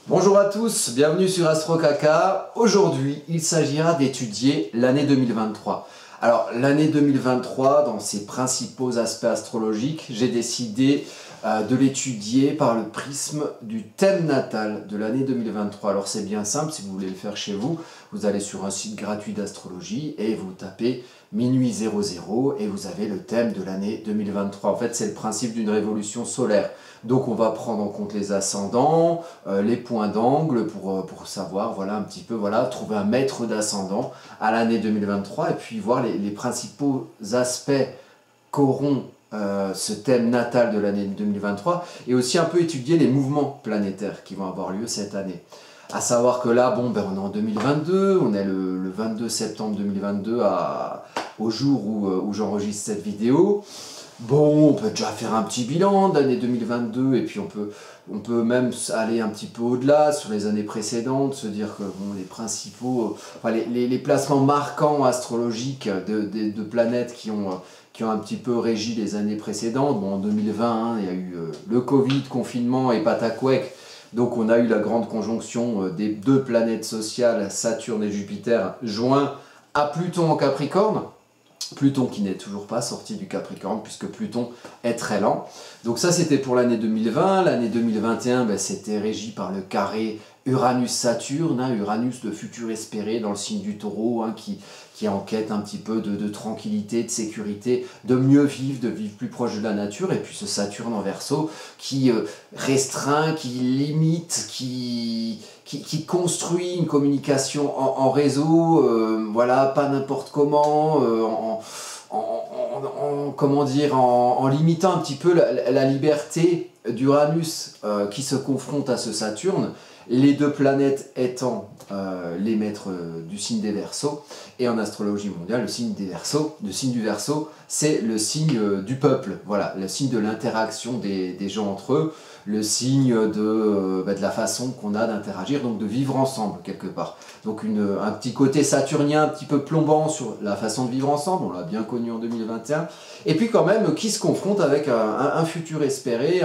Bonjour à tous, bienvenue sur AstroCaca. Aujourd'hui, il s'agira d'étudier l'année 2023. Alors, l'année 2023, dans ses principaux aspects astrologiques, j'ai décidé de l'étudier par le prisme du thème natal de l'année 2023. Alors, c'est bien simple, si vous voulez le faire chez vous, vous allez sur un site gratuit d'astrologie et vous tapez minuit 00 et vous avez le thème de l'année 2023. En fait, c'est le principe d'une révolution solaire. Donc on va prendre en compte les ascendants, les points d'angle pour savoir, voilà un petit peu, voilà, trouver un maître d'ascendant à l'année 2023 et puis voir les principaux aspects qu'auront ce thème natal de l'année 2023 et aussi un peu étudier les mouvements planétaires qui vont avoir lieu cette année. À savoir que là, bon, on est en 2022, on est le 22 septembre 2022 au jour où j'enregistre cette vidéo. Bon, on peut déjà faire un petit bilan d'année 2022 et puis on peut même aller un petit peu au-delà sur les années précédentes, se dire que bon, les principaux, enfin, les placements marquants astrologiques de planètes qui ont un petit peu régi les années précédentes. Bon, en 2020, hein, il y a eu le Covid, confinement et Pataquec. Donc on a eu la grande conjonction des deux planètes sociales, Saturne et Jupiter, joints à Pluton en Capricorne. Pluton qui n'est toujours pas sorti du Capricorne puisque Pluton est très lent. Donc ça c'était pour l'année 2020. L'année 2021 c'était régi par le carré Uranus-Saturne, hein, Uranus le futur espéré dans le signe du Taureau, hein, qui enquête un petit peu de tranquillité, de sécurité, de mieux vivre, de vivre plus proche de la nature. Et puis ce Saturne en Verseau qui restreint, qui limite, qui construit une communication en réseau, voilà, pas n'importe comment, comment dire, en limitant un petit peu la liberté d'Uranus qui se confronte à ce Saturne, les deux planètes étant les maîtres du signe des Verseaux. Et en astrologie mondiale, le signe du Verseau, c'est le signe du peuple, voilà, le signe de l'interaction des gens entre eux, le signe de la façon qu'on a d'interagir, donc de vivre ensemble quelque part. Donc un petit côté saturnien un petit peu plombant sur la façon de vivre ensemble, on l'a bien connu en 2021, et puis quand même qui se confronte avec un futur espéré,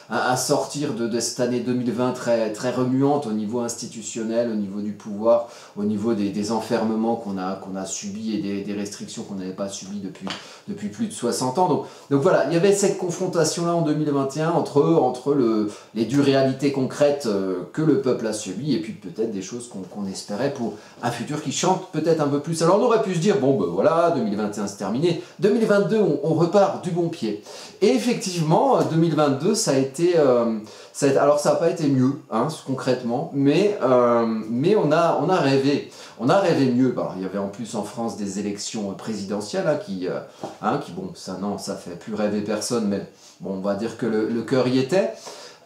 un sortir de cette année 2020 très remuante au niveau institutionnel, au niveau du pouvoir, au niveau des enfermements qu'on a subis et des restrictions qu'on n'avait pas subies depuis plus de 60 ans. Donc voilà, il y avait cette confrontation-là en 2021 entre les dures réalités concrètes que le peuple a subies et puis peut-être des choses qu'on espérait pour un futur qui chante peut-être un peu plus. Alors on aurait pu se dire, bon ben voilà, 2021 c'est terminé, 2022 on repart du bon pied. Et effectivement, 2022 ça a été... alors ça n'a pas été mieux, hein, concrètement, mais on a rêvé. On a rêvé mieux. Alors, il y avait en plus en France des élections présidentielles qui bon, ça fait plus rêver personne, mais bon, on va dire que le cœur y était.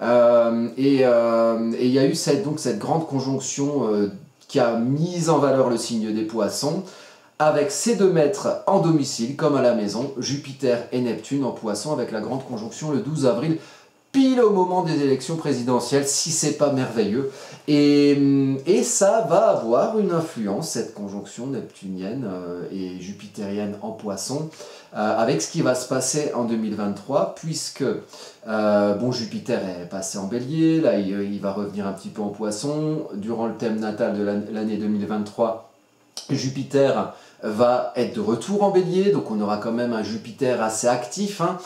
Et il y a eu cette grande conjonction qui a mis en valeur le signe des Poissons, avec ces deux maîtres en domicile, comme à la maison, Jupiter et Neptune en Poissons, avec la grande conjonction le 12 avril, pile au moment des élections présidentielles, si c'est pas merveilleux. Et ça va avoir une influence, cette conjonction neptunienne et jupitérienne en Poissons, avec ce qui va se passer en 2023, puisque Jupiter est passé en Bélier, là il va revenir un petit peu en Poissons. Durant le thème natal de l'année 2023, Jupiter va être de retour en Bélier, donc on aura quand même un Jupiter assez actif, hein.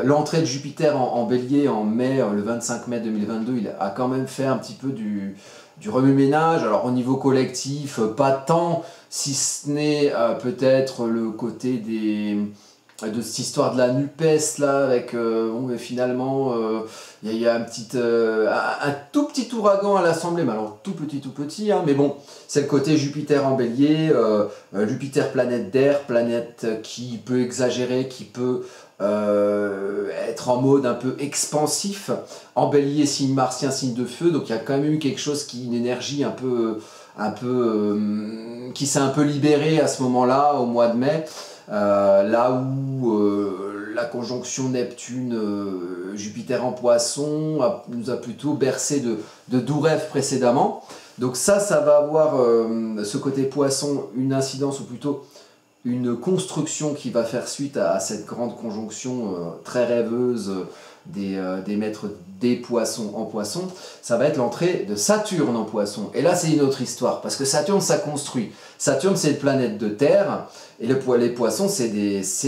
L'entrée de Jupiter en Bélier en mai, le 25 mai 2022, il a quand même fait un petit peu du remue-ménage. Alors au niveau collectif, pas tant, si ce n'est peut-être le côté de cette histoire de la NUPES là, avec mais finalement il y a un tout petit ouragan à l'Assemblée, mais alors tout petit, hein, mais bon, c'est le côté Jupiter en Bélier, Jupiter planète d'air, planète qui peut exagérer, qui peut être en mode un peu expansif, en Bélier, signe martien, signe de feu, donc il y a quand même eu quelque chose une énergie qui s'est un peu libérée à ce moment-là, au mois de mai. Là où la conjonction Neptune-Jupiter en Poisson nous a plutôt bercé de doux rêves précédemment. Donc ça va avoir ce côté Poisson, une incidence ou plutôt une construction qui va faire suite à cette grande conjonction très rêveuse des maîtres des poissons en poisson, ça va être l'entrée de Saturne en poisson. Et là, c'est une autre histoire, parce que Saturne, ça construit. Saturne, c'est une planète de terre, et les poissons, c'est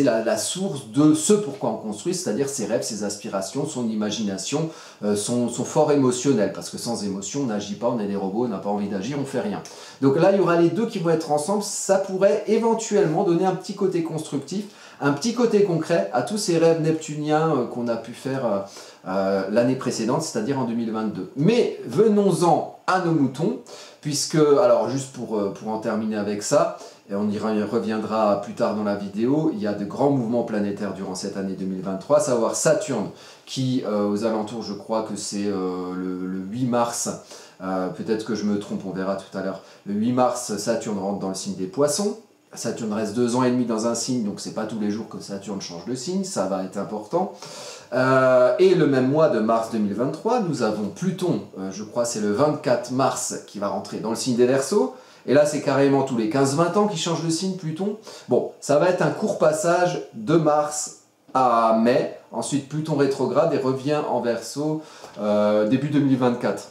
la source de ce pourquoi on construit, c'est-à-dire ses rêves, ses aspirations, son imagination, son fort émotionnel, parce que sans émotion, on n'agit pas, on est des robots, on n'a pas envie d'agir, on fait rien. Donc là, il y aura les deux qui vont être ensemble, ça pourrait éventuellement donner un petit côté constructif, un petit côté concret à tous ces rêves neptuniens qu'on a pu faire l'année précédente, c'est-à-dire en 2022. Mais venons-en à nos moutons, puisque, alors juste pour en terminer avec ça, et on y reviendra plus tard dans la vidéo, il y a de grands mouvements planétaires durant cette année 2023, à savoir Saturne, qui aux alentours, je crois que c'est le 8 mars, peut-être que je me trompe, on verra tout à l'heure, le 8 mars, Saturne rentre dans le signe des Poissons. Saturne reste 2 ans et demi dans un signe, donc c'est pas tous les jours que Saturne change de signe, ça va être important. Et le même mois de mars 2023, nous avons Pluton, je crois c'est le 24 mars, qui va rentrer dans le signe des Verseaux. Et là, c'est carrément tous les 15-20 ans qu'il change de signe, Pluton. Bon, ça va être un court passage de mars à mai. Ensuite, Pluton rétrograde et revient en Verseau début 2024.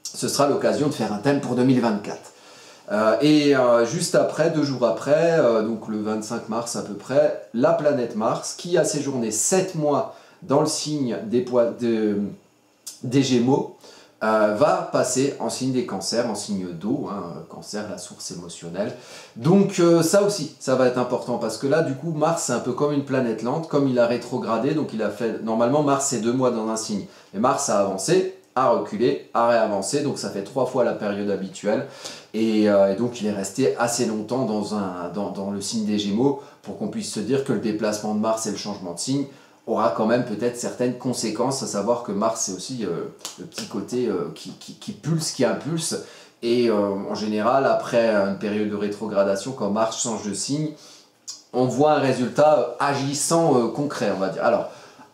Ce sera l'occasion de faire un thème pour 2024. Juste après, 2 jours après, donc le 25 mars à peu près, la planète Mars, qui a séjourné 7 mois dans le signe des Gémeaux, va passer en signe des Cancers, en signe d'eau, hein, Cancer, la source émotionnelle. Donc ça aussi, ça va être important, parce que là, du coup, Mars, c'est un peu comme une planète lente, comme il a rétrogradé, donc il a fait... Normalement, Mars, c'est 2 mois dans un signe, mais Mars a avancé, a reculé, a réavancé, donc ça fait 3 fois la période habituelle, et donc il est resté assez longtemps dans le signe des Gémeaux, pour qu'on puisse se dire que le déplacement de Mars et le changement de signe aura quand même peut-être certaines conséquences, à savoir que Mars c'est aussi le petit côté qui pulse, qui impulse, et en général après une période de rétrogradation, quand Mars change de signe, on voit un résultat agissant concret, on va dire. Alors,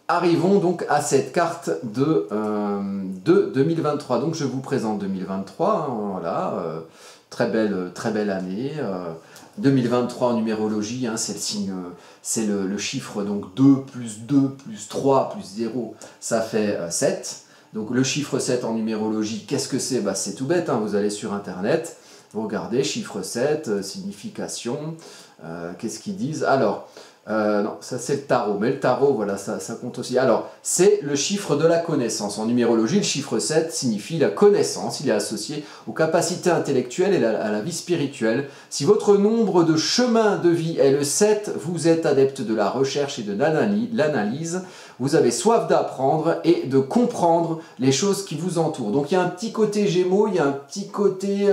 arrivons donc à cette carte de 2023. Donc je vous présente 2023, hein, voilà, très belle année. 2023 en numérologie, hein, c'est le signe, c'est le chiffre, donc 2 plus 2 plus 3 plus 0, ça fait 7. Donc le chiffre 7 en numérologie, qu'est-ce que c'est? Bah, c'est tout bête, hein, vous allez sur internet, vous regardez, chiffre 7, signification, qu'est-ce qu'ils disent? Alors, non, ça c'est le tarot, mais le tarot, voilà, ça compte aussi. Alors, c'est le chiffre de la connaissance. En numérologie, le chiffre 7 signifie la connaissance, il est associé aux capacités intellectuelles et à la vie spirituelle. Si votre nombre de chemins de vie est le 7, vous êtes adepte de la recherche et de l'analyse, vous avez soif d'apprendre et de comprendre les choses qui vous entourent. Donc il y a un petit côté Gémeaux, il y a un petit côté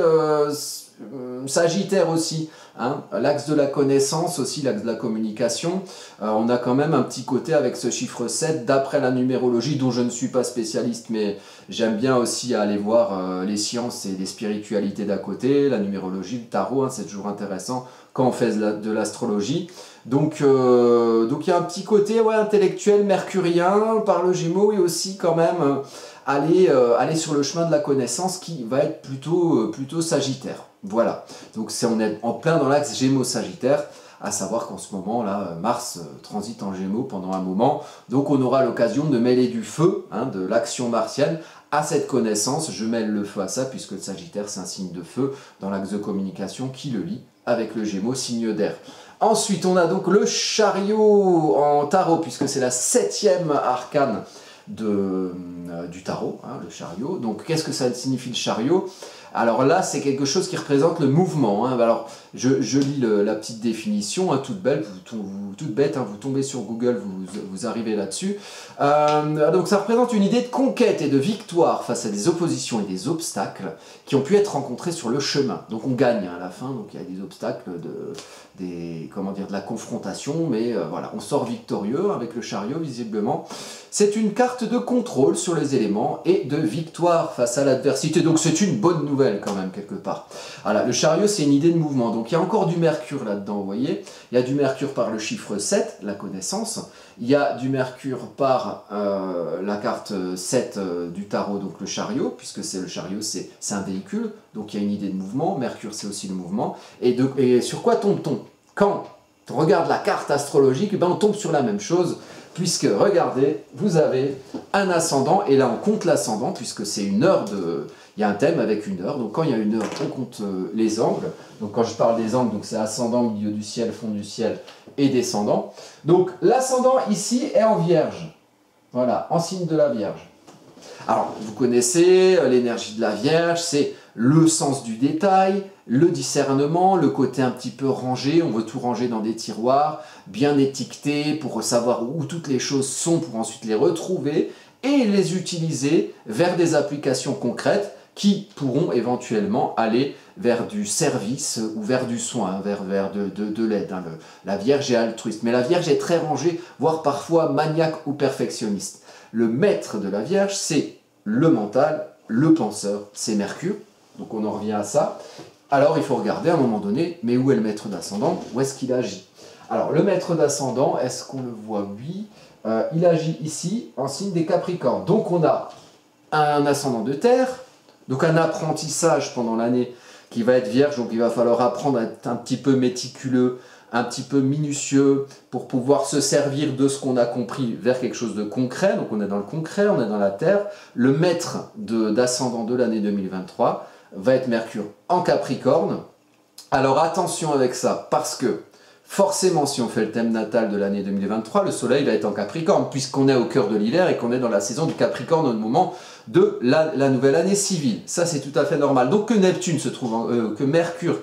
Sagittaire aussi, hein, l'axe de la connaissance aussi, l'axe de la communication. On a quand même un petit côté avec ce chiffre 7 d'après la numérologie, dont je ne suis pas spécialiste, mais j'aime bien aussi aller voir les sciences et les spiritualités d'à côté, la numérologie, le tarot, hein, c'est toujours intéressant quand on fait de l'astrologie. Donc il y a un petit côté intellectuel, mercurien par le Gémeaux, et aussi quand même aller sur le chemin de la connaissance qui va être plutôt Sagittaire. Voilà, donc on est en plein dans l'axe Gémeaux-Sagittaire, à savoir qu'en ce moment là, Mars transite en Gémeaux pendant un moment, donc on aura l'occasion de mêler du feu, hein, de l'action martienne, à cette connaissance. Je mêle le feu à ça, puisque le Sagittaire c'est un signe de feu dans l'axe de communication qui le lie avec le Gémeaux, signe d'air. Ensuite, on a donc le chariot en tarot, puisque c'est la 7e arcane du tarot, hein, le chariot. Donc, qu'est-ce que ça signifie le chariot? Alors là, c'est quelque chose qui représente le mouvement, hein. Alors, je lis la petite définition, hein, toute belle, toute bête, hein, vous tombez sur Google, vous arrivez là-dessus. Donc ça représente une idée de conquête et de victoire face à des oppositions et des obstacles qui ont pu être rencontrés sur le chemin. Donc on gagne, hein, à la fin, donc il y a des obstacles, de la confrontation, mais voilà, on sort victorieux avec le chariot, visiblement. C'est une carte de contrôle sur les éléments et de victoire face à l'adversité, donc c'est une bonne nouvelle quand même, quelque part. Voilà, le chariot, c'est une idée de mouvement, donc il y a encore du mercure là-dedans, vous voyez. Il y a du mercure par le chiffre 7, la connaissance. Il y a du mercure par la carte 7 du tarot, donc le chariot, puisque le chariot, c'est un véhicule, donc il y a une idée de mouvement. Mercure, c'est aussi le mouvement. Et sur quoi tombe-t-on? Quand on regarde la carte astrologique, on tombe sur la même chose. puisque, regardez, vous avez un ascendant, et là on compte l'ascendant, puisque c'est une heure de... Il y a un thème avec une heure, donc quand il y a une heure, on compte les angles. Donc quand je parle des angles, c'est ascendant, milieu du ciel, fond du ciel et descendant. Donc l'ascendant ici est en Vierge, voilà, en signe de la Vierge. Alors, vous connaissez l'énergie de la Vierge, c'est le sens du détail, le discernement, le côté un petit peu rangé, on veut tout ranger dans des tiroirs, bien étiqueté pour savoir où toutes les choses sont pour ensuite les retrouver et les utiliser vers des applications concrètes qui pourront éventuellement aller vers du service ou vers du soin, vers de l'aide. Hein. La Vierge est altruiste, mais la Vierge est très rangée, voire parfois maniaque ou perfectionniste. Le maître de la Vierge, c'est le mental, le penseur, c'est Mercure. Donc on en revient à ça. Alors il faut regarder à un moment donné, mais où est le maître d'ascendant? Où est-ce qu'il agit? Alors le maître d'ascendant, est-ce qu'on le voit? Oui. Il agit ici en signe des Capricornes. Donc on a un ascendant de terre, donc un apprentissage pendant l'année qui va être Vierge, donc il va falloir apprendre à être un petit peu méticuleux, un petit peu minutieux pour pouvoir se servir de ce qu'on a compris vers quelque chose de concret. Donc on est dans le concret, on est dans la terre. Le maître d'ascendant de l'année 2023 va être Mercure en Capricorne. Alors attention avec ça, parce que forcément si on fait le thème natal de l'année 2023, le soleil va être en Capricorne, puisqu'on est au cœur de l'hiver et qu'on est dans la saison du Capricorne au moment de la nouvelle année civile. Ça c'est tout à fait normal. Donc que Neptune se trouve que Mercure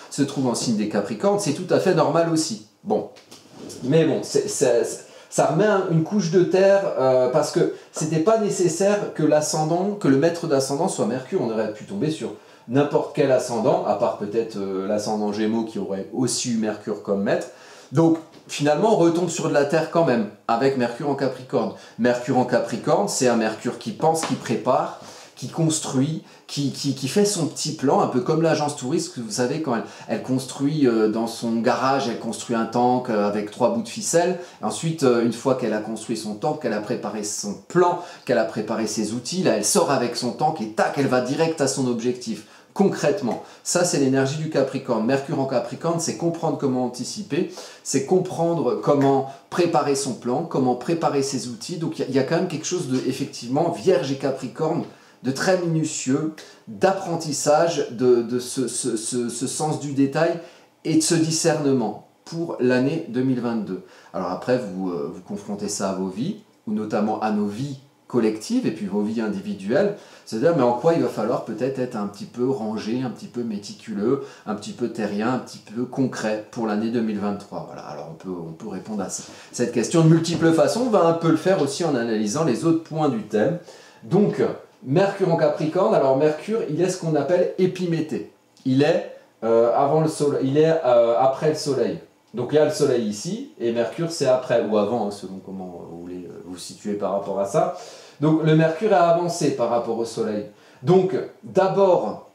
se trouve en signe des Capricornes, c'est tout à fait normal aussi. Bon, mais bon, ça remet une couche de terre parce que c'était pas nécessaire que le maître d'ascendant soit Mercure. On aurait pu tomber sur n'importe quel ascendant, à part peut-être l'ascendant Gémeaux qui aurait aussi eu Mercure comme maître. Donc finalement on retombe sur de la terre quand même, avec Mercure en Capricorne. Mercure en Capricorne, c'est un Mercure qui pense, qui prépare, qui construit, qui fait son petit plan, un peu comme l'agence touriste, que vous savez, quand elle construit dans son garage, elle construit un tank avec 3 bouts de ficelle. Ensuite, une fois qu'elle a construit son tank, qu'elle a préparé son plan, qu'elle a préparé ses outils, là elle sort avec son tank et tac, elle va direct à son objectif. Concrètement, ça c'est l'énergie du Capricorne. Mercure en Capricorne, c'est comprendre comment anticiper, c'est comprendre comment préparer son plan, comment préparer ses outils. Donc il y a quand même quelque chose de, effectivement, Vierge et Capricorne, de très minutieux, d'apprentissage, de ce sens du détail et de ce discernement pour l'année 2022. Alors après, vous confrontez ça à vos vies, ou notamment à nos vies collectives et puis vos vies individuelles, c'est-à-dire mais en quoi il va falloir peut-être être un petit peu rangé, un petit peu méticuleux, un petit peu terrien, un petit peu concret pour l'année 2023. Voilà, alors on peut répondre à cette question de multiples façons, on va un peu le faire aussi en analysant les autres points du thème. Donc, Mercure en Capricorne, alors Mercure, il est ce qu'on appelle épiméthée. Il est avant le soleil, il est après le soleil. Donc il y a le soleil ici, et Mercure c'est après, ou avant, hein, selon comment vous voulez vous situer par rapport à ça. Donc le Mercure a avancé par rapport au soleil. Donc d'abord,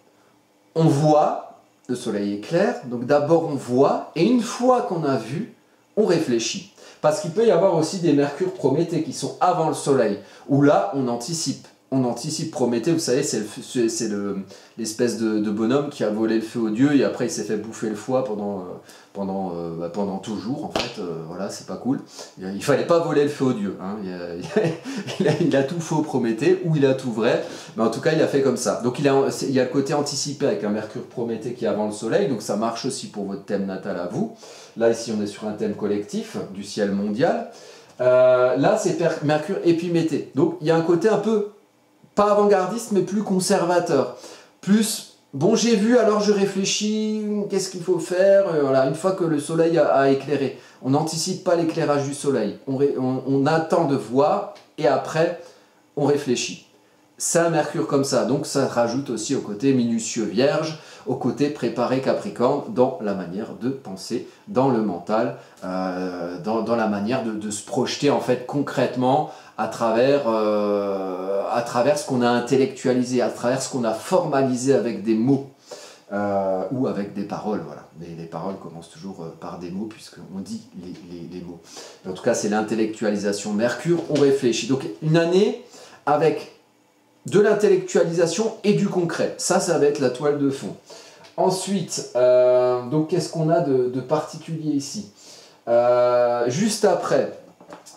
on voit, le soleil est clair, donc d'abord on voit, et une fois qu'on a vu, on réfléchit. Parce qu'il peut y avoir aussi des Mercures Prométhée qui sont avant le soleil, où là on anticipe. On anticipe. Prométhée, vous savez, c'est l'espèce de bonhomme qui a volé le feu aux dieux et après il s'est fait bouffer le foie pendant toujours. En fait, voilà, c'est pas cool. Il fallait pas voler le feu aux dieux. Hein. Il a tout faux Prométhée, ou il a tout vrai, mais en tout cas il a fait comme ça. Donc il y a le côté anticipé avec un Mercure Prométhée qui est avant le soleil, donc ça marche aussi pour votre thème natal à vous. Là ici on est sur un thème collectif du ciel mondial. Là c'est Mercure épiméthée. Donc il y a un côté un peu pas avant-gardiste, mais plus conservateur. Plus, bon, j'ai vu, alors je réfléchis, qu'est-ce qu'il faut faire? Voilà, une fois que le soleil a éclairé, on n'anticipe pas l'éclairage du soleil. On attend de voir, et après, on réfléchit. C'est un Mercure comme ça, donc ça rajoute aussi au côté minutieux Vierge, au côté préparé Capricorne, dans la manière de penser, dans le mental, dans la manière de se projeter en fait concrètement à travers ce qu'on a intellectualisé, à travers ce qu'on a formalisé avec des mots ou avec des paroles. Voilà. Mais les paroles commencent toujours par des mots puisqu'on dit les mots. En tout cas, c'est l'intellectualisation Mercure, on réfléchit. Donc une année avec de l'intellectualisation et du concret. Ça va être la toile de fond. Ensuite, donc qu'est-ce qu'on a de particulier ici? Juste après,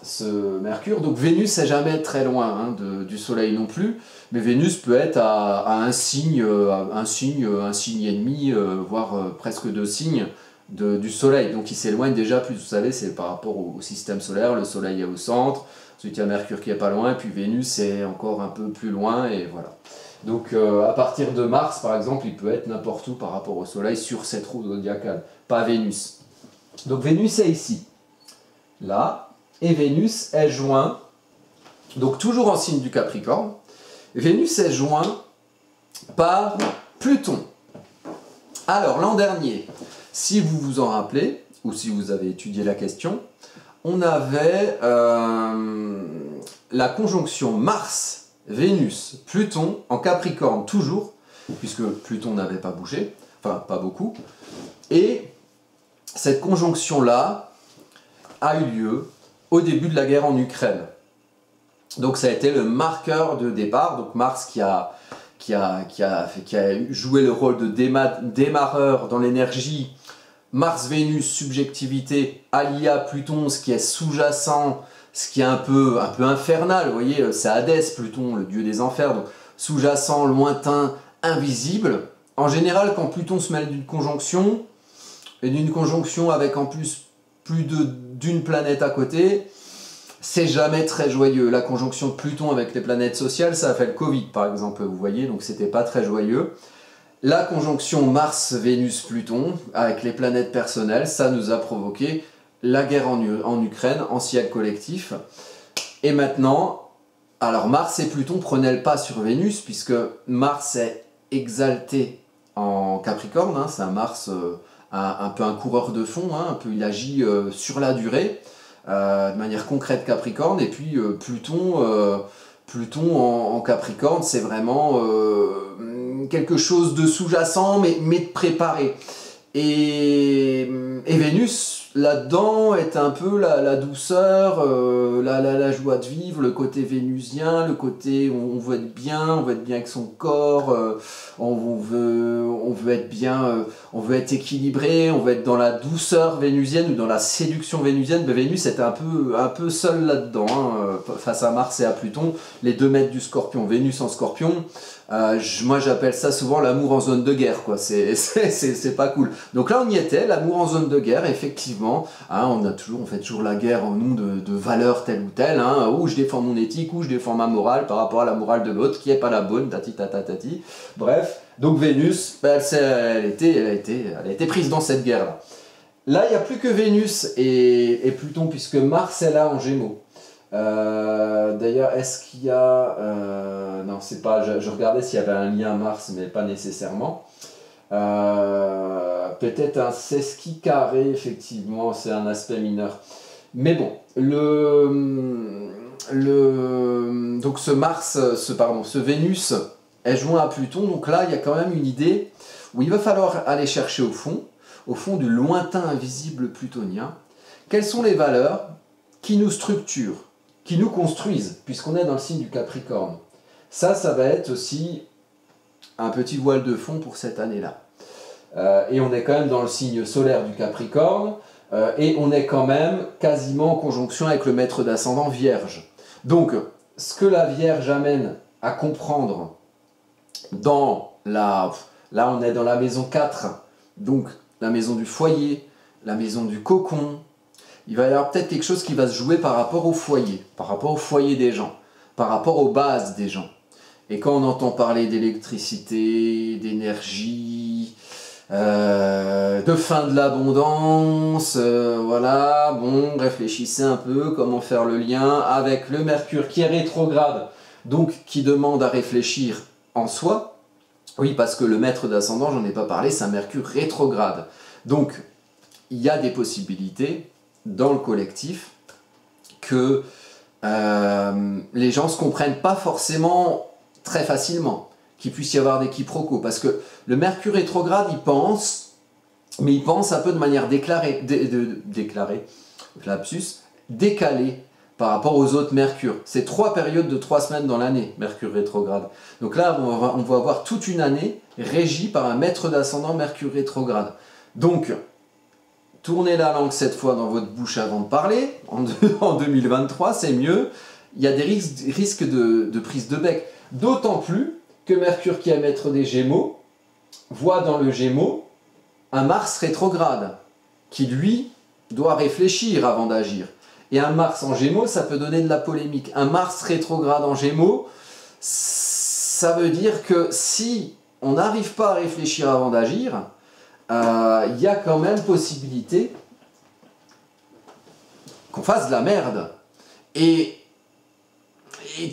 ce Mercure. Donc Vénus, c'est jamais très loin hein, du Soleil non plus, mais Vénus peut être à un signe, un signe et demi, voire presque 2 signes du Soleil. Donc il s'éloigne déjà plus, vous savez, c'est par rapport au système solaire, le Soleil est au centre, ensuite il y a Mercure qui est pas loin, et puis Vénus est encore un peu plus loin, et voilà. Donc à partir de Mars, par exemple, il peut être n'importe où par rapport au Soleil sur cette roue zodiacale, pas Vénus. Donc Vénus est ici, là, et Vénus est joint, donc toujours en signe du Capricorne, Vénus est joint par Pluton. Alors l'an dernier, si vous vous en rappelez, ou si vous avez étudié la question, on avait la conjonction Mars, Vénus, Pluton en Capricorne toujours, puisque Pluton n'avait pas bougé, enfin pas beaucoup, et cette conjonction-là a eu lieu au début de la guerre en Ukraine. Donc ça a été le marqueur de départ, donc Mars qui a joué le rôle de démarreur dans l'énergie, Mars-Vénus, subjectivité, Alia, Pluton, ce qui est sous-jacent, ce qui est un peu infernal, vous voyez, c'est Hadès, Pluton, le dieu des enfers, donc sous-jacent, lointain, invisible. En général, quand Pluton se mêle d'une conjonction, et d'une conjonction avec en plus d'une planète à côté, c'est jamais très joyeux. La conjonction de Pluton avec les planètes sociales, ça a fait le Covid par exemple, vous voyez, donc c'était pas très joyeux. La conjonction Mars-Vénus-Pluton avec les planètes personnelles, ça nous a provoqué la guerre en Ukraine, en ciel collectif. Et maintenant, alors Mars et Pluton prenaient le pas sur Vénus, puisque Mars est exalté en Capricorne, hein, c'est un Mars un peu un coureur de fond, hein, un peu il agit sur la durée, de manière concrète Capricorne, et puis Pluton en Capricorne, c'est vraiment quelque chose de sous-jacent, mais de préparé. Et Vénus, là-dedans, est un peu la douceur, la joie de vivre, le côté vénusien, le côté où on veut être bien avec son corps, on veut être bien, on veut être équilibré, on veut être dans la douceur vénusienne ou dans la séduction vénusienne. Mais Vénus est un peu seule là-dedans, hein, face à Mars et à Pluton, les 2 maîtres du Scorpion. Vénus en Scorpion, moi j'appelle ça souvent l'amour en zone de guerre, quoi. C'est pas cool. Donc là on y était, l'amour en zone de guerre, effectivement, hein, on fait toujours la guerre en nom de valeurs telle ou telle, hein, où je défends mon éthique, où je défends ma morale par rapport à la morale de l'autre, qui est pas la bonne, tati tata tati. Bref, donc Vénus, elle a été prise dans cette guerre-là. Là, il n'y a plus que Vénus et Pluton, puisque Mars est là en Gémeaux. D'ailleurs, est-ce qu'il y a... non, c'est pas... Je regardais s'il y avait un lien Mars, mais pas nécessairement. Peut-être un sesqui carré, effectivement, c'est un aspect mineur. Mais bon, donc ce Vénus est joint à Pluton, donc là, il y a quand même une idée où il va falloir aller chercher au fond du lointain invisible plutonien, quelles sont les valeurs qui nous structurent, qui nous construisent, puisqu'on est dans le signe du Capricorne. Ça va être aussi un petit voile de fond pour cette année-là. Et on est quand même dans le signe solaire du Capricorne, et on est quand même quasiment en conjonction avec le maître d'ascendant Vierge. Donc, ce que la Vierge amène à comprendre là on est dans la maison 4, donc la maison du foyer, la maison du cocon. Il va y avoir peut-être quelque chose qui va se jouer par rapport au foyer des gens, par rapport aux bases des gens. Et quand on entend parler d'électricité, d'énergie, de fin de l'abondance, voilà, bon, réfléchissez un peu comment faire le lien avec le Mercure qui est rétrograde, donc qui demande à réfléchir en soi. Oui, parce que le maître d'ascendant, j'en ai pas parlé, c'est un Mercure rétrograde. Donc, il y a des possibilités dans le collectif que les gens ne se comprennent pas forcément très facilement, qu'il puisse y avoir des quiproquos, parce que le Mercure rétrograde, il pense, mais il pense un peu de manière déclarée, décalée par rapport aux autres Mercure. C'est 3 périodes de 3 semaines dans l'année, Mercure rétrograde. Donc là, on va avoir toute une année régie par un maître d'ascendant Mercure rétrograde. Donc, tournez la langue 7 fois dans votre bouche avant de parler. En 2023, c'est mieux. Il y a des risques de prise de bec. D'autant plus que Mercure, qui est maître des Gémeaux, voit dans le Gémeaux un Mars rétrograde, qui lui doit réfléchir avant d'agir. Et un Mars en Gémeaux, ça peut donner de la polémique. Un Mars rétrograde en Gémeaux, ça veut dire que si on n'arrive pas à réfléchir avant d'agir, il y a quand même possibilité qu'on fasse de la merde. Et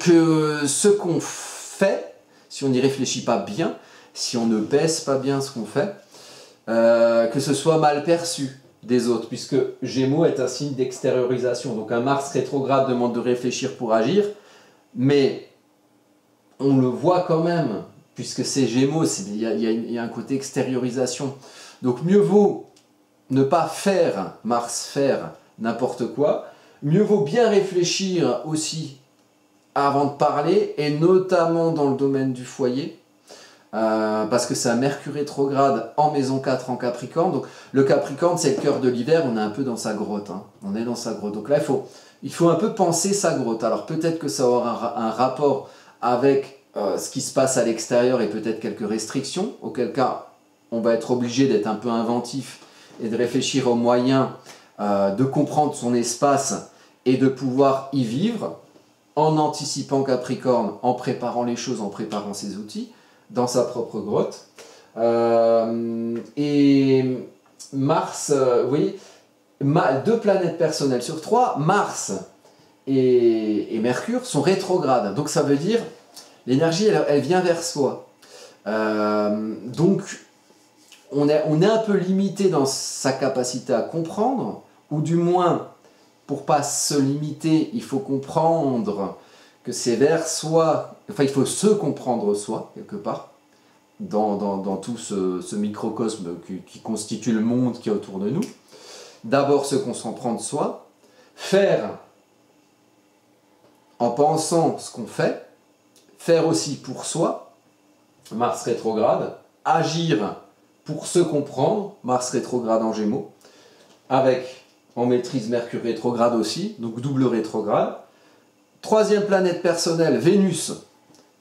que ce qu'on fait, si on n'y réfléchit pas bien, si on ne pèse pas bien ce qu'on fait, que ce soit mal perçu des autres, puisque Gémeaux est un signe d'extériorisation. Donc un Mars rétrograde demande de réfléchir pour agir, mais on le voit quand même, puisque c'est Gémeaux, il y a un côté extériorisation. Donc mieux vaut ne pas faire, Mars faire n'importe quoi, mieux vaut bien réfléchir aussi avant de parler, et notamment dans le domaine du foyer, parce que c'est un Mercure rétrograde en maison 4 en Capricorne. Donc le Capricorne, c'est le cœur de l'hiver, on est un peu dans sa grotte, hein. On est dans sa grotte. Donc là, il faut un peu penser sa grotte. Alors peut-être que ça aura un rapport avec ce qui se passe à l'extérieur et peut-être quelques restrictions, auquel cas on va être obligé d'être un peu inventif et de réfléchir aux moyens de comprendre son espace et de pouvoir y vivre en anticipant Capricorne, en préparant les choses, en préparant ses outils dans sa propre grotte. Et Mars, vous voyez, 2 planètes personnelles sur 3, Mars et Mercure sont rétrogrades. Donc ça veut dire l'énergie, elle vient vers soi. Donc on est un peu limité dans sa capacité à comprendre, ou du moins, pour pas se limiter, il faut comprendre que c'est vers soi, enfin il faut se comprendre soi, quelque part, dans tout ce microcosme qui constitue le monde qui est autour de nous. D'abord se comprendre soi, faire en pensant ce qu'on fait, faire aussi pour soi, Mars rétrograde, agir pour se comprendre, Mars rétrograde en Gémeaux, avec en maîtrise Mercure rétrograde aussi, donc double rétrograde. 3e planète personnelle, Vénus.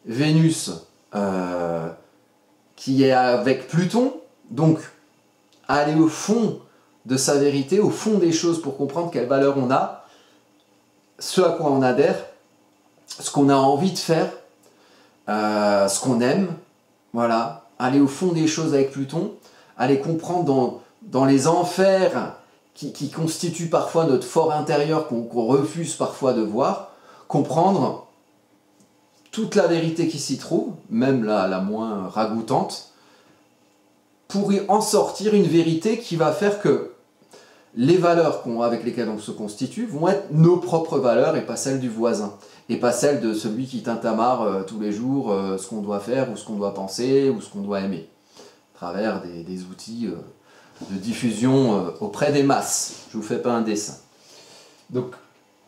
Vénus qui est avec Pluton, donc aller au fond de sa vérité, au fond des choses pour comprendre quelle valeur on a, ce à quoi on adhère, ce qu'on a envie de faire, ce qu'on aime, voilà, aller au fond des choses avec Pluton, aller comprendre dans les enfers qui constituent parfois notre fort intérieur, qu'on refuse parfois de voir, comprendre toute la vérité qui s'y trouve, même la moins ragoûtante, pour en sortir une vérité qui va faire que les valeurs avec lesquelles on se constitue vont être nos propres valeurs et pas celles du voisin. Et pas celles de celui qui tintamarre tous les jours ce qu'on doit faire ou ce qu'on doit penser ou ce qu'on doit aimer. À travers des outils de diffusion auprès des masses. Je ne vous fais pas un dessin. Donc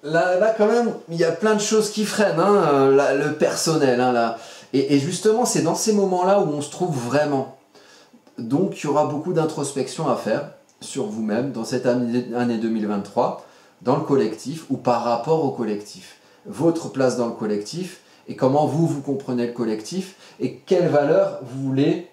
là quand même, il y a plein de choses qui freinent, hein, le personnel. Hein, là. Et justement, c'est dans ces moments-là où on se trouve vraiment. Donc il y aura beaucoup d'introspection à faire sur vous-même dans cette année 2023, dans le collectif ou par rapport au collectif. Votre place dans le collectif et comment vous comprenez le collectif et quelles valeurs vous voulez,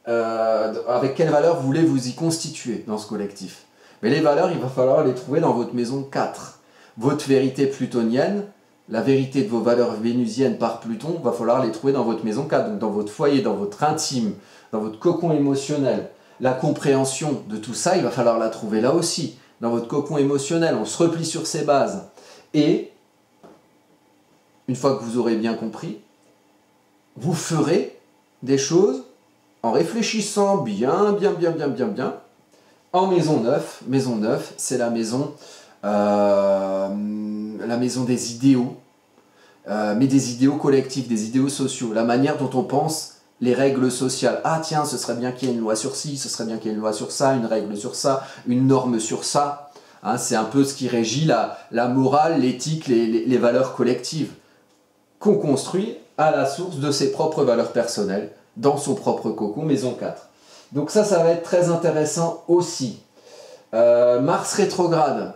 avec quelles valeurs vous voulez vous y constituer dans ce collectif. Mais les valeurs, il va falloir les trouver dans votre maison 4. Votre vérité plutonienne, la vérité de vos valeurs vénusiennes par Pluton, il va falloir les trouver dans votre maison 4, donc dans votre foyer, dans votre intime, dans votre cocon émotionnel. La compréhension de tout ça, il va falloir la trouver là aussi, dans votre cocon émotionnel. On se replie sur ses bases. Et, une fois que vous aurez bien compris, vous ferez des choses en réfléchissant bien, en maison 9. Maison 9, c'est la maison des idéaux, mais des idéaux collectifs, des idéaux sociaux, la manière dont on pense les règles sociales. Ah tiens, ce serait bien qu'il y ait une loi sur ci, ce serait bien qu'il y ait une loi sur ça, une règle sur ça, une norme sur ça. Hein, c'est un peu ce qui régit la morale, l'éthique, les valeurs collectives qu'on construit à la source de ses propres valeurs personnelles, dans son propre cocon, maison 4. Donc ça va être très intéressant aussi. Mars rétrograde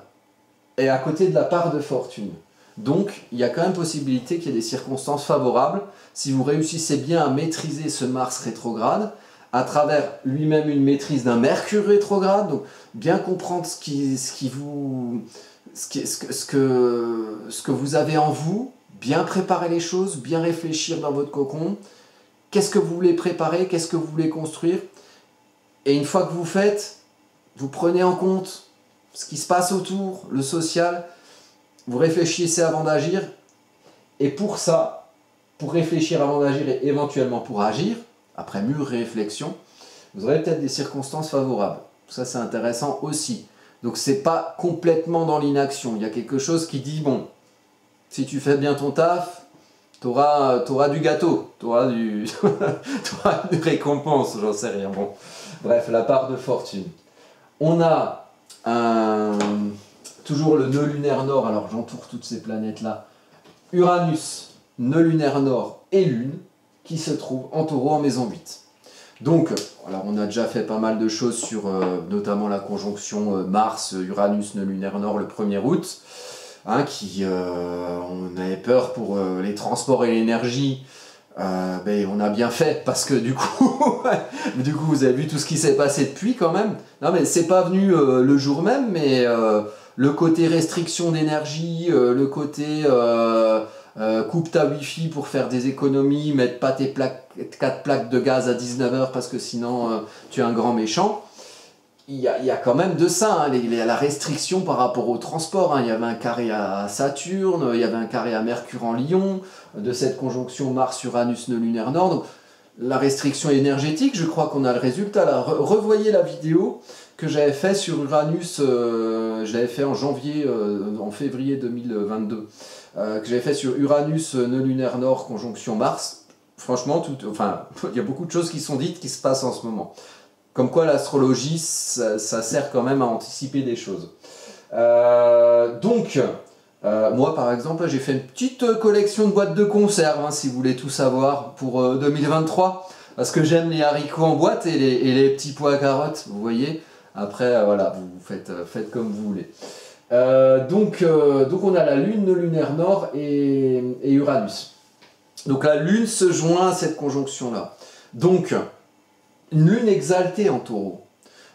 est à côté de la part de fortune. Donc, il y a quand même possibilité qu'il y ait des circonstances favorables si vous réussissez bien à maîtriser ce Mars rétrograde à travers lui-même une maîtrise d'un Mercure rétrograde. Donc, bien comprendre ce que vous avez en vous, bien préparer les choses, bien réfléchir dans votre cocon. Qu'est-ce que vous voulez préparer, qu'est-ce que vous voulez construire? Et une fois que vous faites, vous prenez en compte ce qui se passe autour, le social, vous réfléchissez avant d'agir, et pour ça, pour réfléchir avant d'agir et éventuellement pour agir, après mûre réflexion, vous aurez peut-être des circonstances favorables. Ça, c'est intéressant aussi. Donc, c'est pas complètement dans l'inaction. Il y a quelque chose qui dit, bon, si tu fais bien ton taf, t'auras du gâteau, t'auras une récompense, j'en sais rien. Bon, bref, la part de fortune. On a toujours le nœud lunaire nord, alors j'entoure toutes ces planètes-là. Uranus, nœud lunaire nord et Lune, qui se trouvent en taureau en maison 8. Donc, alors on a déjà fait pas mal de choses sur notamment la conjonction Mars-Uranus, nœud lunaire nord le 1er août. Hein, on avait peur pour les transports et l'énergie, on a bien fait parce que du coup vous avez vu tout ce qui s'est passé depuis quand même. Non mais c'est pas venu le jour même, mais le côté restriction d'énergie, le côté coupe ta wifi pour faire des économies, mettre pas tes 4 plaques de gaz à 19h parce que sinon tu es un grand méchant. Il y a quand même de ça, hein, la restriction par rapport au transport. Hein. Il y avait un carré à Saturne, il y avait un carré à Mercure en Lion, de cette conjonction Mars-Uranus nœud lunaire nord. Donc, la restriction énergétique, je crois qu'on a le résultat. Là, revoyez la vidéo que j'avais fait sur Uranus, je l'avais fait en février 2022, que j'avais fait sur Uranus nœud lunaire nord conjonction Mars. Franchement, il y a beaucoup de choses qui sont dites qui se passent en ce moment. Comme quoi l'astrologie, ça sert quand même à anticiper des choses. Moi par exemple, j'ai fait une petite collection de boîtes de conserve, hein, si vous voulez tout savoir, pour 2023. Parce que j'aime les haricots en boîte et les petits pois à carottes, vous voyez. Après, voilà, vous faites comme vous voulez. Donc on a la Lune, nœud lunaire nord et Uranus. Donc la Lune se joint à cette conjonction-là. Donc, une lune exaltée en taureau.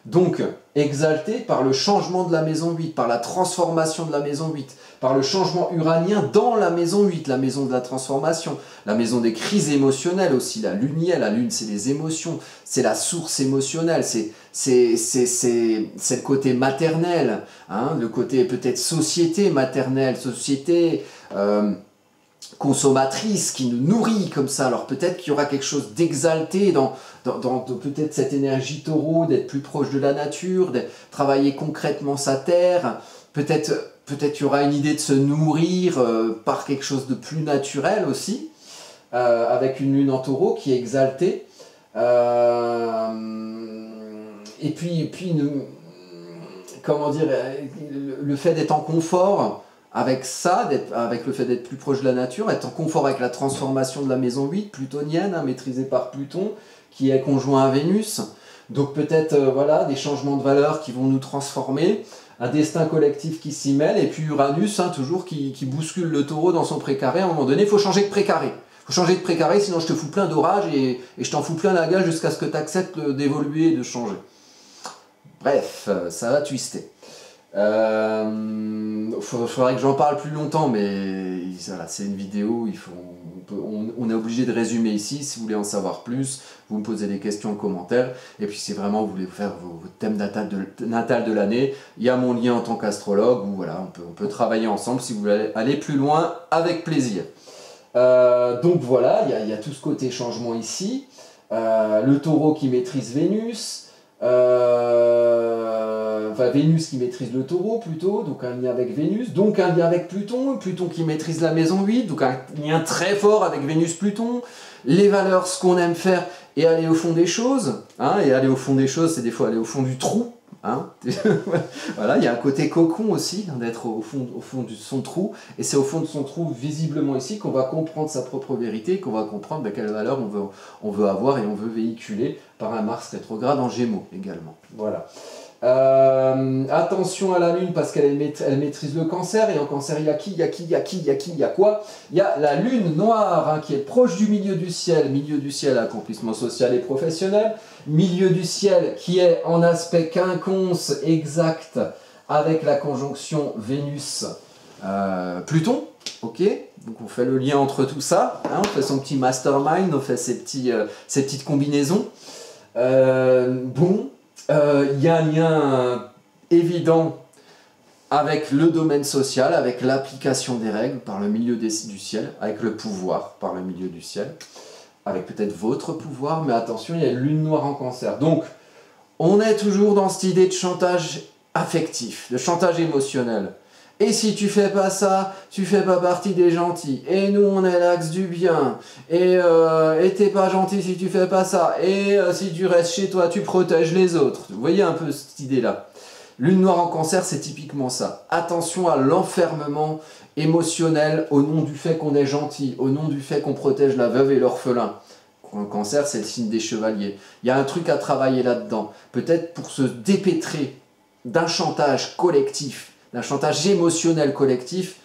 Donc, exaltée par le changement de la maison 8, par la transformation de la maison 8, par le changement uranien dans la maison 8, la maison de la transformation, la maison des crises émotionnelles aussi, la lunielle. La lune, c'est les émotions, c'est la source émotionnelle, c'est le côté maternel, hein, le côté peut-être société maternelle, société consommatrice qui nous nourrit comme ça. Alors peut-être qu'il y aura quelque chose d'exalté dans peut-être cette énergie taureau, d'être plus proche de la nature, de travailler concrètement sa terre. Peut-être il y aura une idée de se nourrir par quelque chose de plus naturel aussi, avec une lune en taureau qui est exaltée. Et puis comment dire, le fait d'être en confort avec ça, avec le fait d'être plus proche de la nature, être en confort avec la transformation de la maison 8, plutonienne, hein, maîtrisée par Pluton, qui est conjoint à Vénus. Donc peut-être voilà, des changements de valeurs qui vont nous transformer, un destin collectif qui s'y mêle, et puis Uranus, hein, toujours qui bouscule le taureau dans son précaré. À un moment donné, il faut changer de précaré. Il faut changer de précaré, sinon je te fous plein d'orage et je t'en fous plein la gueule jusqu'à ce que tu acceptes d'évoluer et de changer. Bref, ça va twister. Faudrait que j'en parle plus longtemps, mais voilà, c'est une vidéo, on est obligé de résumer ici. Si vous voulez en savoir plus, vous me posez des questions en commentaire. Et puis si vraiment vous voulez faire votre thème natal de l'année, il y a mon lien en tant qu'astrologue, où voilà, on peut travailler ensemble si vous voulez aller plus loin, avec plaisir. Donc voilà, il y a tout ce côté changement ici. Le taureau qui maîtrise Vénus. Vénus qui maîtrise le taureau plutôt, donc un lien avec Vénus, donc un lien avec Pluton, Pluton qui maîtrise la maison 8, donc un lien très fort avec Vénus-Pluton, les valeurs, ce qu'on aime faire, et aller au fond des choses, hein, et aller au fond des choses, c'est des fois aller au fond du trou, hein. Voilà, il y a un côté cocon aussi, hein, d'être au fond de son trou, et c'est au fond de son trou, visiblement ici, qu'on va comprendre sa propre vérité, qu'on va comprendre quelle valeur on veut avoir et on veut véhiculer par un Mars rétrograde en Gémeaux également. Voilà. Attention à la lune parce qu'elle elle maîtrise le cancer. Et en cancer, il y a qui? Il y a qui? Il y a qui? Il y a qui? Il y a quoi? Il y a la lune noire hein, qui est proche du milieu du ciel. Milieu du ciel, accomplissement social et professionnel. Milieu du ciel qui est en aspect quinconce exact avec la conjonction Vénus-Pluton. Ok, donc on fait le lien entre tout ça. Hein, on fait son petit mastermind, on fait ces petites combinaisons. Bon. Il y a un lien évident avec le domaine social, avec l'application des règles par le milieu du ciel, avec le pouvoir par le milieu du ciel, avec peut-être votre pouvoir, mais attention, il y a une lune noire en cancer. Donc, on est toujours dans cette idée de chantage affectif, de chantage émotionnel. Et si tu fais pas ça, tu fais pas partie des gentils. Et nous, on est l'axe du bien. Et t'es pas gentil si tu fais pas ça. Et si tu restes chez toi, tu protèges les autres. Vous voyez un peu cette idée-là. Lune noire en cancer, c'est typiquement ça. Attention à l'enfermement émotionnel au nom du fait qu'on est gentil, au nom du fait qu'on protège la veuve et l'orphelin. En cancer, c'est le signe des chevaliers. Il y a un truc à travailler là-dedans. Peut-être pour se dépêtrer d'un chantage collectif, d'un chantage émotionnel collectif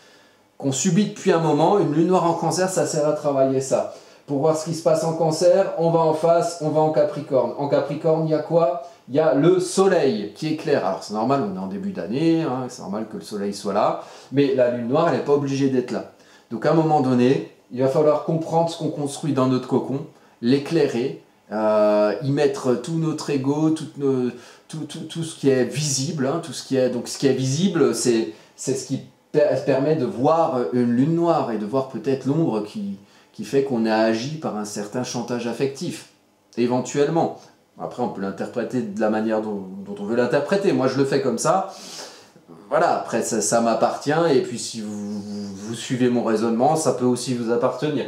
qu'on subit depuis un moment. Une lune noire en cancer, ça sert à travailler ça. Pour voir ce qui se passe en cancer, on va en face, on va en Capricorne. En Capricorne, il y a quoi? Il y a le soleil qui éclaire. Alors c'est normal, on est en début d'année, hein, c'est normal que le soleil soit là, mais la lune noire, elle n'est pas obligée d'être là. Donc à un moment donné, il va falloir comprendre ce qu'on construit dans notre cocon, l'éclairer, y mettre tout notre ego, tout ce qui est visible, hein, ce qui est visible, c'est ce qui permet de voir une lune noire et de voir peut-être l'ombre qui fait qu'on a agi par un certain chantage affectif, éventuellement. Après, on peut l'interpréter de la manière dont on veut l'interpréter. Moi, je le fais comme ça. Voilà, après, ça m'appartient. Et puis, si vous suivez mon raisonnement, ça peut aussi vous appartenir.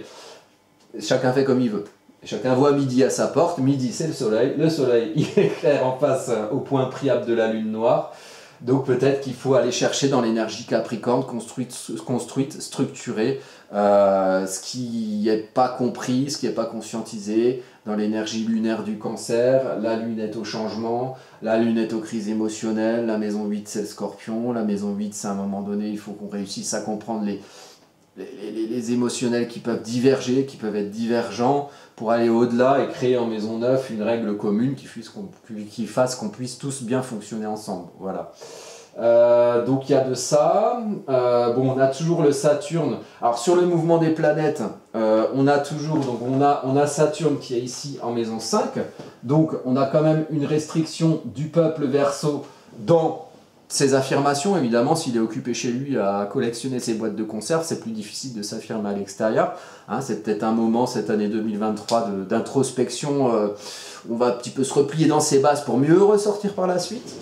Chacun fait comme il veut. Chacun voit midi à sa porte. Midi, c'est le soleil. Le soleil, il éclaire en face au point priable de la lune noire. Donc peut-être qu'il faut aller chercher dans l'énergie Capricorne construite, structurée, ce qui n'est pas compris, ce qui n'est pas conscientisé. Dans l'énergie lunaire du cancer, la lune est au changement, la lune est aux crises émotionnelles, la maison 8 c'est le scorpion, la maison 8 c'est à un moment donné, il faut qu'on réussisse à comprendre les émotionnels qui peuvent diverger, qui peuvent être divergents, pour aller au-delà et créer en maison 9 une règle commune qui fasse qu'on puisse tous bien fonctionner ensemble. Voilà. Donc il y a de ça. Bon, on a toujours le Saturne. Alors sur le mouvement des planètes, on a toujours, donc on a Saturne qui est ici en maison 5. Donc on a quand même une restriction du peuple Verseau dans ses affirmations. Évidemment, s'il est occupé chez lui à collectionner ses boîtes de conserve, c'est plus difficile de s'affirmer à l'extérieur. Hein, c'est peut-être un moment, cette année 2023, d'introspection. On va un petit peu se replier dans ses bases pour mieux ressortir par la suite.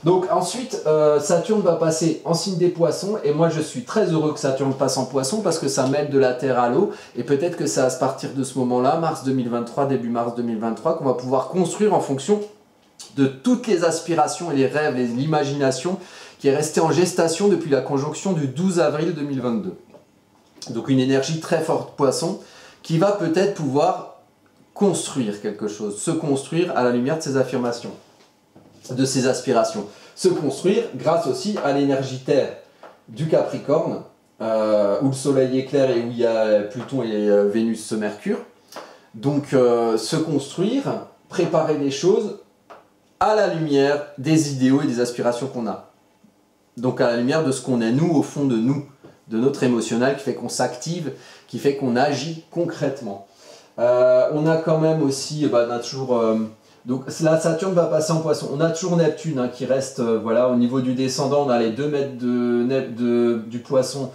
Donc ensuite, Saturne va passer en signe des poissons, et moi je suis très heureux que Saturne passe en poisson parce que ça mêle de la terre à l'eau, et peut-être que c'est à partir de ce moment-là, mars 2023, début mars 2023, qu'on va pouvoir construire en fonction de toutes les aspirations et les rêves et l'imagination qui est restée en gestation depuis la conjonction du 12 avril 2022. Donc une énergie très forte poisson qui va peut-être pouvoir construire quelque chose, se construire à la lumière de ses affirmations, de ses aspirations, se construire grâce aussi à l'énergie terre du Capricorne, où le soleil éclaire et où il y a Pluton et Vénus ce Mercure. Donc se construire, préparer des choses à la lumière des idéaux et des aspirations qu'on a. Donc à la lumière de ce qu'on est nous, au fond de nous, de notre émotionnel qui fait qu'on s'active, qui fait qu'on agit concrètement. On a quand même aussi, on a toujours... donc là, Saturne va passer en poisson. On a toujours Neptune hein, qui reste, voilà, au niveau du descendant, on a les 2 mètres du poisson.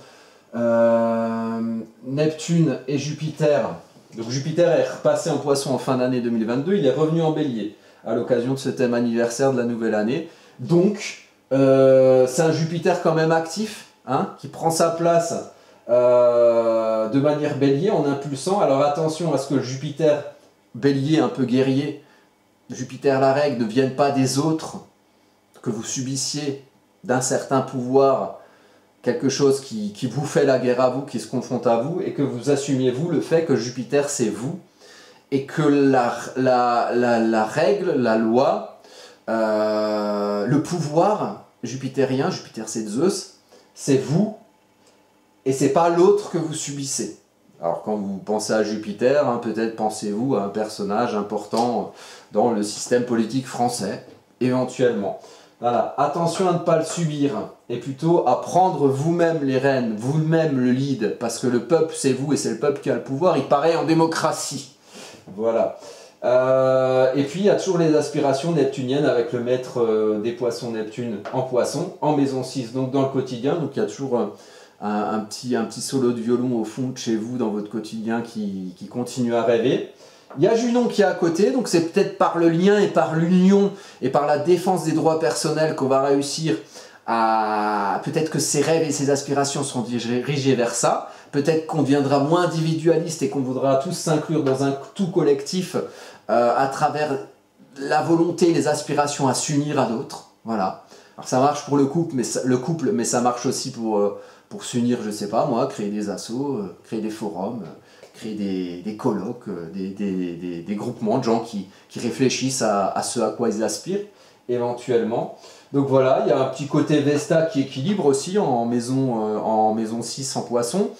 Neptune et Jupiter. Donc Jupiter est repassé en poisson en fin d'année 2022, il est revenu en bélier à l'occasion de ce thème anniversaire de la nouvelle année. Donc, c'est un Jupiter quand même actif, hein, qui prend sa place de manière bélier en impulsant. Alors attention à ce que le Jupiter bélier un peu guerrier, Jupiter la règle, ne vienne pas des autres, que vous subissiez d'un certain pouvoir, quelque chose qui vous fait la guerre à vous, qui se confronte à vous, et que vous assumiez vous le fait que Jupiter c'est vous, et que la règle, la loi, le pouvoir jupitérien, Jupiter c'est Zeus, c'est vous, et c'est pas l'autre que vous subissez. Alors quand vous pensez à Jupiter, hein, peut-être pensez-vous à un personnage important dans le système politique français, éventuellement. Voilà, attention à ne pas le subir, et plutôt à prendre vous-même les rênes, vous-même le lead, parce que le peuple c'est vous, et c'est le peuple qui a le pouvoir, il paraît en démocratie. Voilà. Et puis il y a toujours les aspirations neptuniennes avec le maître des poissons Neptune en poisson, en maison 6, donc dans le quotidien, donc il y a toujours un petit solo de violon au fond de chez vous dans votre quotidien qui continue à rêver. Il y a Junon qui est à côté, donc c'est peut-être par le lien et par l'union et par la défense des droits personnels qu'on va réussir à... Peut-être que ses rêves et ses aspirations seront dirigés vers ça, peut-être qu'on deviendra moins individualiste et qu'on voudra tous s'inclure dans un tout collectif à travers la volonté et les aspirations à s'unir à d'autres. Voilà. Alors ça marche pour le couple, mais ça marche aussi pour s'unir, je sais pas moi, créer des assos, créer des forums, créer des colloques, des groupements de gens qui réfléchissent à ce à quoi ils aspirent, éventuellement. Donc voilà, il y a un petit côté Vesta qui équilibre aussi en maison 6 en poisson.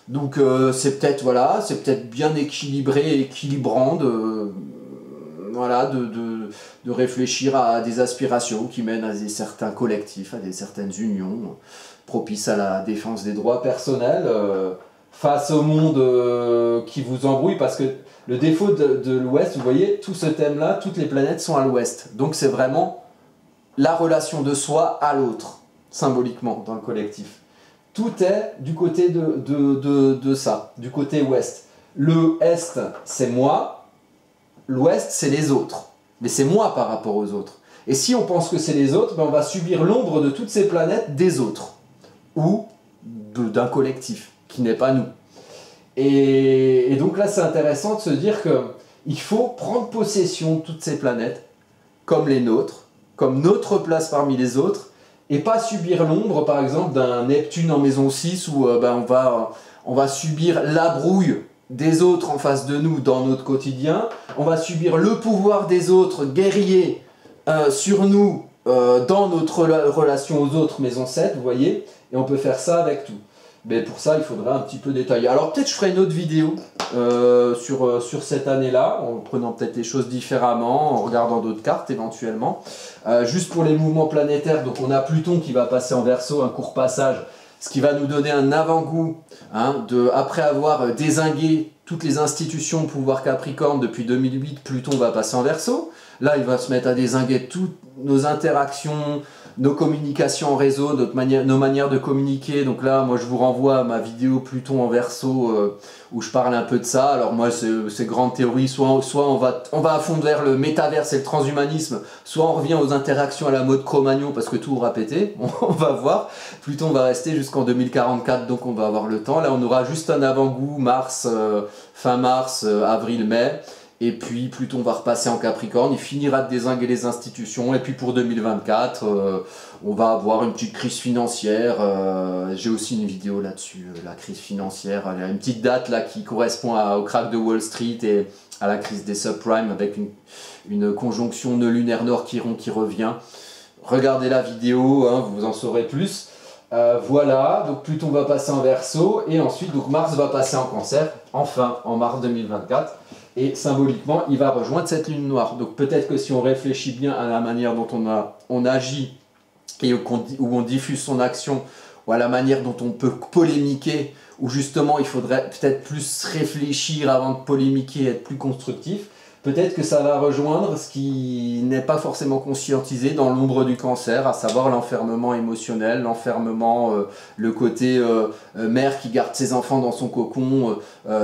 Donc c'est peut-être voilà, bien équilibré et équilibrant voilà, de réfléchir à des aspirations qui mènent à certains collectifs, à certaines unions propices à la défense des droits personnels face au monde qui vous embrouille, parce que le défaut de l'Ouest, vous voyez, tout ce thème-là, toutes les planètes sont à l'Ouest. Donc c'est vraiment la relation de soi à l'autre, symboliquement, dans le collectif. Tout est du côté de ça, du côté ouest. Le est, c'est moi, l'ouest, c'est les autres. Mais c'est moi par rapport aux autres. Et si on pense que c'est les autres, ben on va subir l'ombre de toutes ces planètes des autres. Ou d'un collectif, qui n'est pas nous. Et donc là, c'est intéressant de se dire qu'il faut prendre possession de toutes ces planètes, comme les nôtres, comme notre place parmi les autres, et pas subir l'ombre, par exemple, d'un Neptune en maison 6 où on va subir la brouille des autres en face de nous dans notre quotidien, on va subir le pouvoir des autres guerriers sur nous dans notre relation aux autres, maison 7, vous voyez, et on peut faire ça avec tout. Mais pour ça, il faudrait un petit peu détailler. Alors peut-être je ferai une autre vidéo sur cette année-là, en prenant peut-être les choses différemment, en regardant d'autres cartes éventuellement. Juste pour les mouvements planétaires, donc on a Pluton qui va passer en Verseau, un court passage, ce qui va nous donner un avant-goût, hein, après avoir dézingué toutes les institutions de pouvoir Capricorne depuis 2008, Pluton va passer en Verseau. Là, il va se mettre à dézinguer toutes nos interactions, nos communications en réseau, nos manières de communiquer. Donc là, moi je vous renvoie à ma vidéo Pluton en Verseau où je parle un peu de ça. Alors moi, c'est grande théorie, soit on va à fond vers le métaverse et le transhumanisme, soit on revient aux interactions à la mode Cro-Magnon parce que tout aura pété. On va voir. Pluton va rester jusqu'en 2044, donc on va avoir le temps. Là, on aura juste un avant-goût, fin mars, avril, mai. Et puis Pluton va repasser en Capricorne, il finira de dézinguer les institutions, et puis pour 2024, on va avoir une petite crise financière, j'ai aussi une vidéo là-dessus, la crise financière, il y a une petite date là qui correspond au krach de Wall Street et à la crise des subprimes avec une conjonction nœud lunaire Nord-Chiron qui revient. Regardez la vidéo, hein, vous en saurez plus. Voilà, donc Pluton va passer en Verseau, et ensuite donc Mars va passer en Cancer, enfin en mars 2024. Et symboliquement, il va rejoindre cette lune noire. Donc peut-être que si on réfléchit bien à la manière dont on agit et où on diffuse son action, ou à la manière dont on peut polémiquer, où justement il faudrait peut-être plus réfléchir avant de polémiquer et être plus constructif, peut-être que ça va rejoindre ce qui n'est pas forcément conscientisé dans l'ombre du Cancer, à savoir l'enfermement émotionnel, l'enfermement, le côté mère qui garde ses enfants dans son cocon,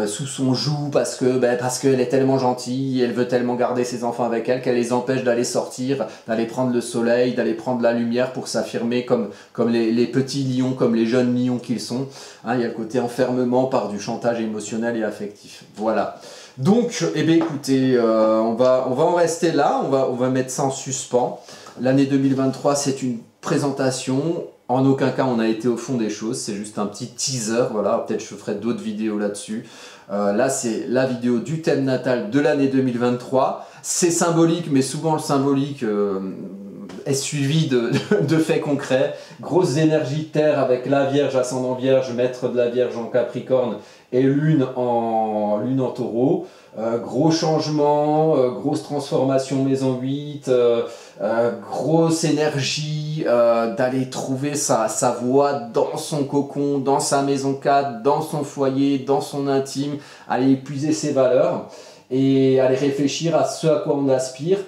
sous son joug, parce qu'elle est tellement gentille, elle veut tellement garder ses enfants avec elle, qu'elle les empêche d'aller sortir, d'aller prendre le soleil, d'aller prendre la lumière pour s'affirmer comme les petits lions, comme les jeunes lions qu'ils sont. Hein, il y a le côté enfermement par du chantage émotionnel et affectif. Voilà. Donc, eh bien, écoutez, on va en rester là, on va mettre ça en suspens. L'année 2023, c'est une présentation En aucun cas on a été au fond des choses, c'est juste un petit teaser, voilà, peut-être je ferai d'autres vidéos là-dessus. Là c'est la vidéo du thème natal de l'année 2023. C'est symbolique, mais souvent le symbolique est suivi de faits concrets. Grosse énergie de terre avec la Vierge, ascendant Vierge, maître de la Vierge en Capricorne et Lune en Taureau. Gros changement, grosse transformation maison 8, grosse énergie d'aller trouver sa voie dans son cocon, dans sa maison 4, dans son foyer, dans son intime, aller épuiser ses valeurs et aller réfléchir à ce à quoi on aspire,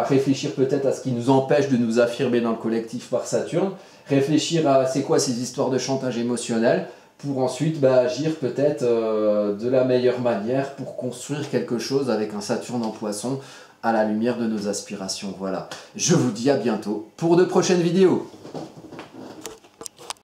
réfléchir peut-être à ce qui nous empêche de nous affirmer dans le collectif par Saturne, réfléchir à c'est quoi ces histoires de chantage émotionnel, pour ensuite agir peut-être de la meilleure manière pour construire quelque chose avec un Saturne en Poisson à la lumière de nos aspirations. Voilà, je vous dis à bientôt pour de prochaines vidéos.